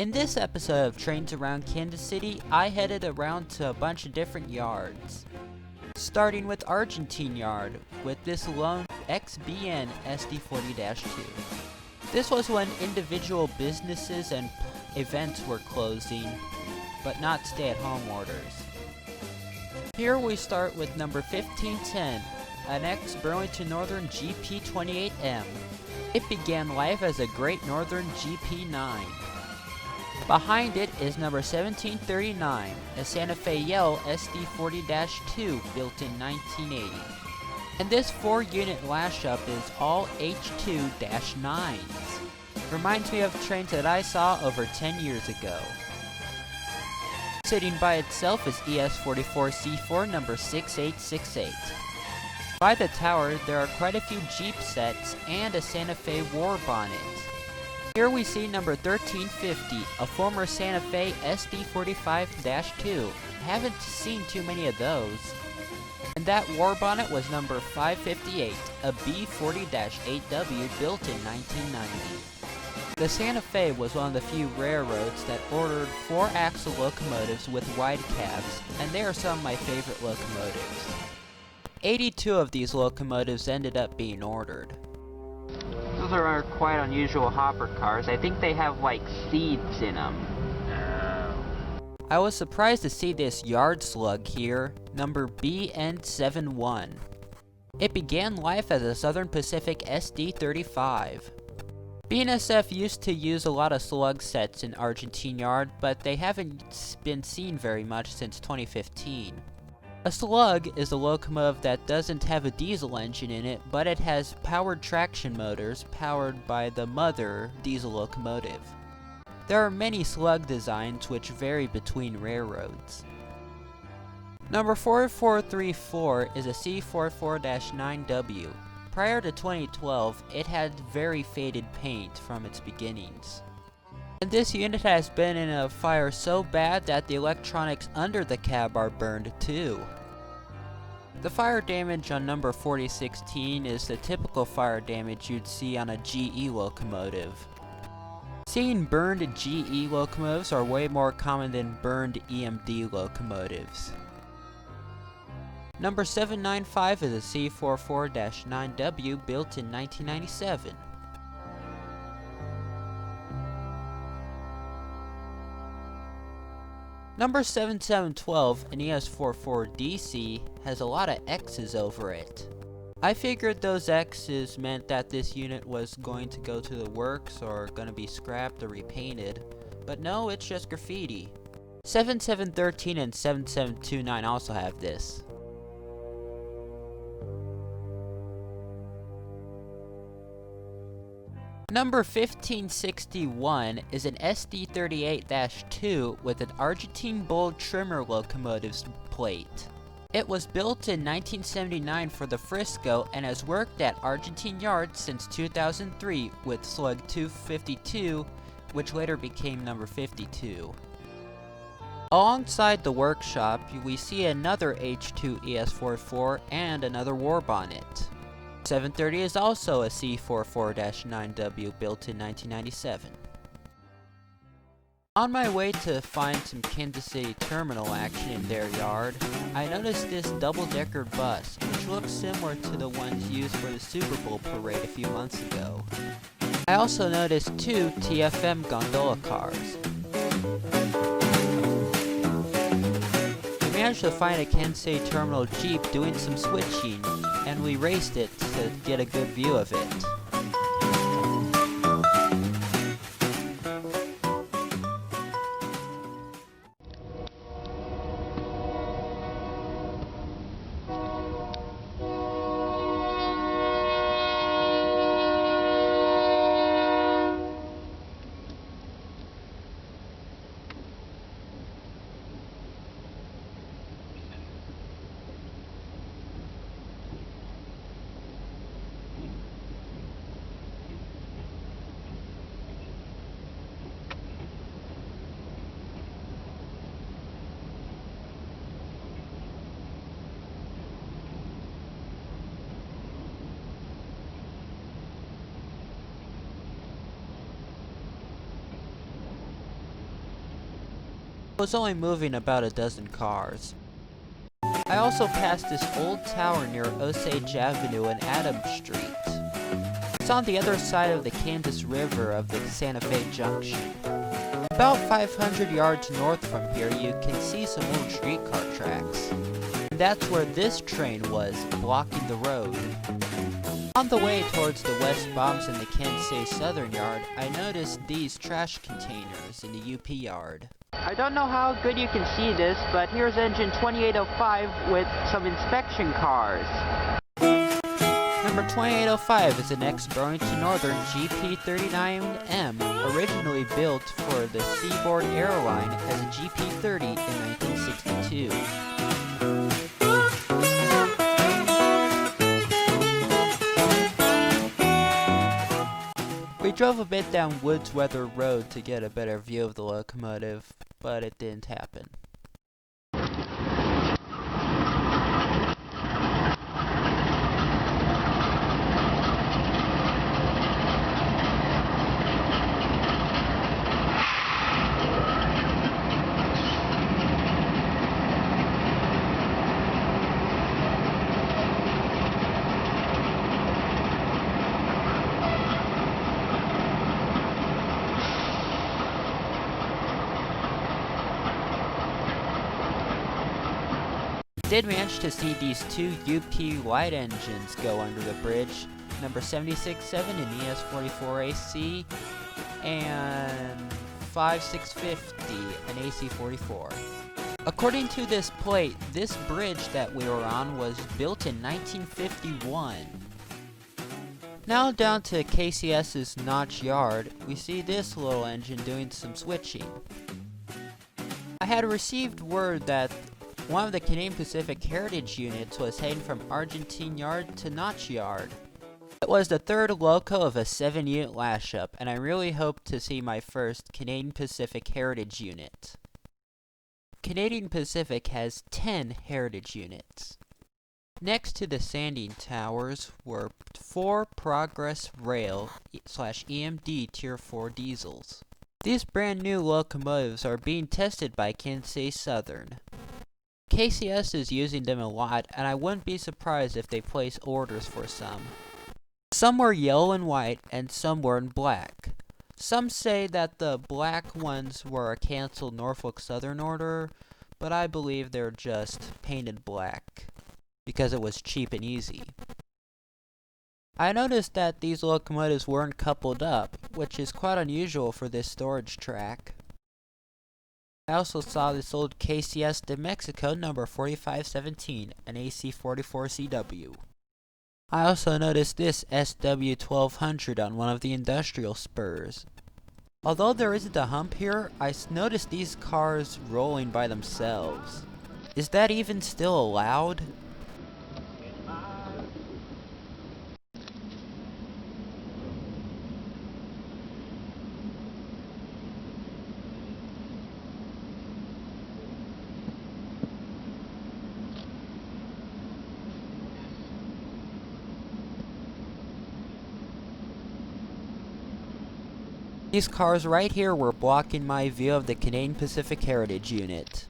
In this episode of Trains Around Kansas City, I headed around to a bunch of different yards. Starting with Argentine Yard, with this lone ex-BN SD40-2. This was when individual businesses and events were closing, but not stay-at-home orders. Here we start with number 1510, an ex-Burlington Northern GP28M. It began life as a Great Northern GP9. Behind it is number 1739, a Santa Fe Yell SD40-2 built in 1980. And this 4-unit lash-up is all H2-9s. Reminds me of trains that I saw over 10 years ago. Sitting by itself is ES44C4 number 6868. By the tower, there are quite a few Jeep sets and a Santa Fe war bonnet. Here we see number 1350, a former Santa Fe SD45-2. Haven't seen too many of those. And that war bonnet was number 558, a B40-8W built in 1990. The Santa Fe was one of the few railroads that ordered 4-axle locomotives with wide cabs, and they are some of my favorite locomotives. 82 of these locomotives ended up being ordered. Those are quite unusual hopper cars. I think they have like seeds in them. I was surprised to see this yard slug here, number BN71. It began life as a Southern Pacific SD35. BNSF used to use a lot of slug sets in Argentine Yard, but they haven't been seen very much since 2015. A slug is a locomotive that doesn't have a diesel engine in it, but it has powered traction motors powered by the mother diesel locomotive. There are many slug designs which vary between railroads. Number 4434 is a C44-9W. Prior to 2012, it had very faded paint from its beginnings. And this unit has been in a fire so bad that the electronics under the cab are burned too. The fire damage on number 4016 is the typical fire damage you'd see on a GE locomotive. Seeing burned GE locomotives are way more common than burned EMD locomotives. Number 795 is a C44-9W built in 1997. Number 7712, an ES44 DC, has a lot of X's over it. I figured those X's meant that this unit was going to go to the works or gonna be scrapped or repainted, but no, it's just graffiti. 7713 and 7729 also have this. Number 1561 is an SD38-2 with an Argentine Bull trimmer locomotive's plate. It was built in 1979 for the Frisco and has worked at Argentine Yard since 2003 with slug 252, which later became number 52. Alongside the workshop, we see another H2 ES44 and another war bonnet. 730 is also a C44-9W built in 1997. On my way to find some Kansas City terminal action in their yard, I noticed this double-decker bus, which looks similar to the ones used for the Super Bowl parade a few months ago. I also noticed 2 TFM gondola cars. We managed to find a Kansas City terminal Jeep doing some switching, and we raced it to get a good view of it. It was only moving about a dozen cars. I also passed this old tower near Osage Avenue and Adams Street. It's on the other side of the Kansas River of the Santa Fe Junction. About 500 yards north from here, you can see some old streetcar tracks. And that's where this train was, blocking the road. On the way towards the West Bombs in the Kansas Southern Yard, I noticed these trash containers in the UP yard. I don't know how good you can see this, but here's engine 2805 with some inspection cars. Number 2805 is an ex-Burlington Northern GP39M, originally built for the Seaboard Airline as a GP30 in 1962. We drove a bit down Woods Weather Road to get a better view of the locomotive, but it didn't happen. Did manage to see these two UP light engines go under the bridge, number 767 in ES44AC and 5650 an AC44. According to this plate, this bridge that we were on was built in 1951. Now down to KCS's Notch Yard, we see this little engine doing some switching. I had received word that one of the Canadian Pacific Heritage units was heading from Argentine Yard to Notch Yard. It was the third loco of a 7-unit lash-up, and I really hope to see my first Canadian Pacific Heritage unit. Canadian Pacific has 10 Heritage units. Next to the sanding towers were 4 Progress Rail/EMD Tier 4 diesels. These brand new locomotives are being tested by Kansas Southern. KCS is using them a lot, and I wouldn't be surprised if they place orders for some. Some were yellow and white, and some were in black. Some say that the black ones were a canceled Norfolk Southern order, but I believe they're just painted black, because it was cheap and easy. I noticed that these locomotives weren't coupled up, which is quite unusual for this storage track. I also saw this old KCS de Mexico number 4517, an AC44CW. I also noticed this SW1200 on one of the industrial spurs. Although there isn't a hump here, I noticed these cars rolling by themselves. Is that even still allowed? These cars right here were blocking my view of the Canadian Pacific Heritage unit.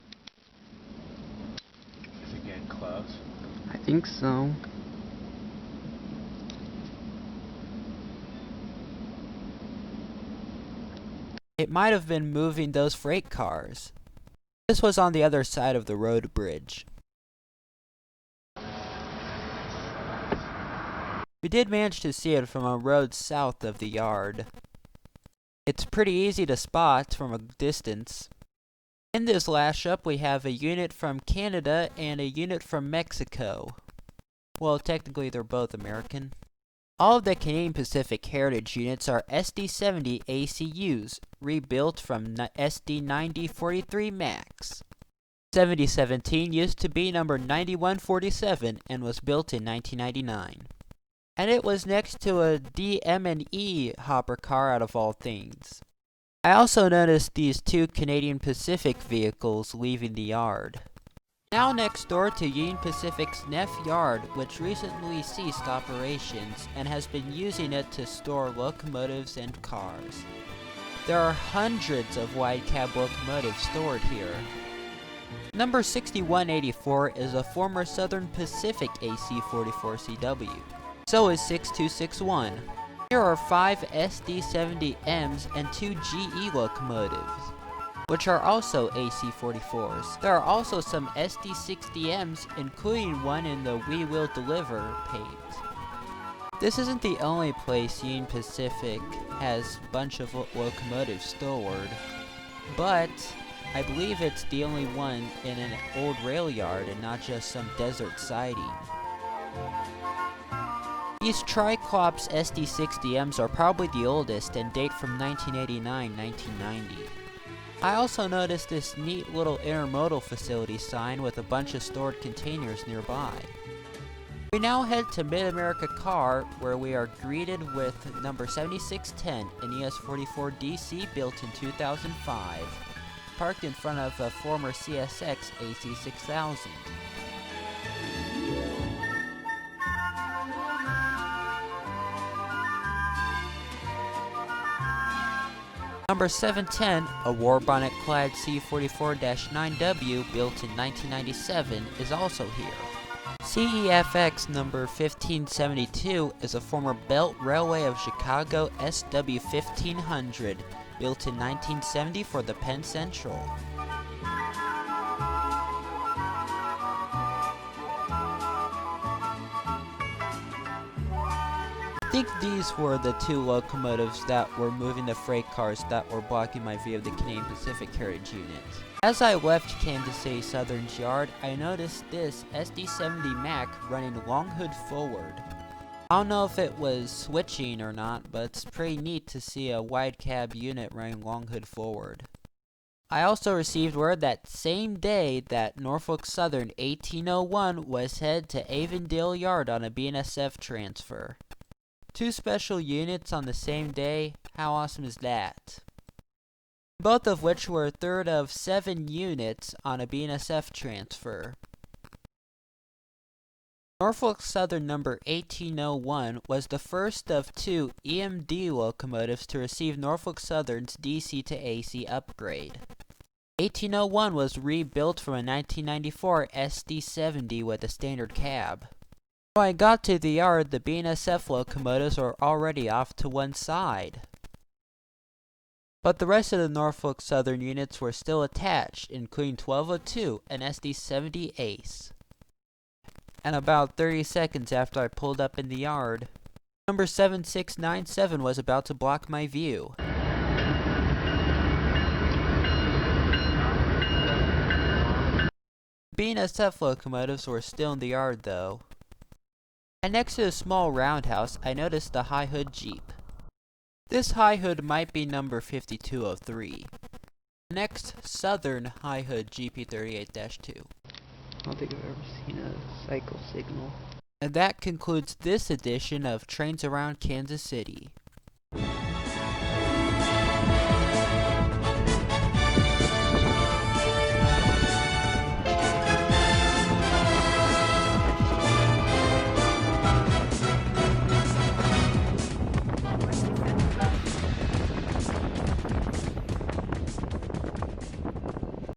Is it getting close? I think so. It might have been moving those freight cars. This was on the other side of the road bridge. We did manage to see it from a road south of the yard. It's pretty easy to spot from a distance. In this lash-up, we have a unit from Canada and a unit from Mexico. Well, technically they're both American. All of the Canadian Pacific Heritage units are SD70 ACUs, rebuilt from SD9043 Max. 7017 used to be number 9147 and was built in 1999. And it was next to a DM&E hopper car out of all things. I also noticed these two Canadian Pacific vehicles leaving the yard. Now next door to Union Pacific's Neff Yard, which recently ceased operations and has been using it to store locomotives and cars. There are hundreds of wide cab locomotives stored here. Number 6184 is a former Southern Pacific AC-44CW. So is 6261. Here are 5 SD-70Ms and 2 GE locomotives, which are also AC-44s. There are also some SD-60Ms, including one in the We Will Deliver paint. This isn't the only place Union Pacific has a bunch of locomotives stored, but I believe it's the only one in an old rail yard and not just some desert siding. These Triclops SD-60Ms are probably the oldest and date from 1989-1990. I also noticed this neat little intermodal facility sign with a bunch of stored containers nearby. We now head to Mid-America Car, where we are greeted with number 7610, an ES-44 DC built in 2005, parked in front of a former CSX AC-6000. Number 710, a war bonnet-clad C-44-9W built in 1997, is also here. CEFX number 1572 is a former Belt Railway of Chicago SW-1500, built in 1970 for the Penn Central. I think these were the 2 locomotives that were moving the freight cars that were blocking my view of the Canadian Pacific Heritage Unit. As I left Kansas City Southern's yard, I noticed this SD-70 Mac running long hood forward. I don't know if it was switching or not, but it's pretty neat to see a wide cab unit running long hood forward. I also received word that same day that Norfolk Southern 1801 was headed to Avondale Yard on a BNSF transfer. 2 special units on the same day, how awesome is that? Both of which were a third of 7 units on a BNSF transfer. Norfolk Southern number 1801 was the first of 2 EMD locomotives to receive Norfolk Southern's DC to AC upgrade. 1801 was rebuilt from a 1994 SD-70 with a standard cab. When I got to the yard, the BNSF locomotives were already off to one side. But the rest of the Norfolk Southern units were still attached, including 1202, an SD-70 Ace. And about 30 seconds after I pulled up in the yard, number 7697 was about to block my view. BNSF locomotives were still in the yard though. And next to the small roundhouse, I noticed a high hood Jeep. This high hood might be number 5203. The next Southern high hood GP38-2. I don't think I've ever seen a cycle signal. And that concludes this edition of Trains Around Kansas City.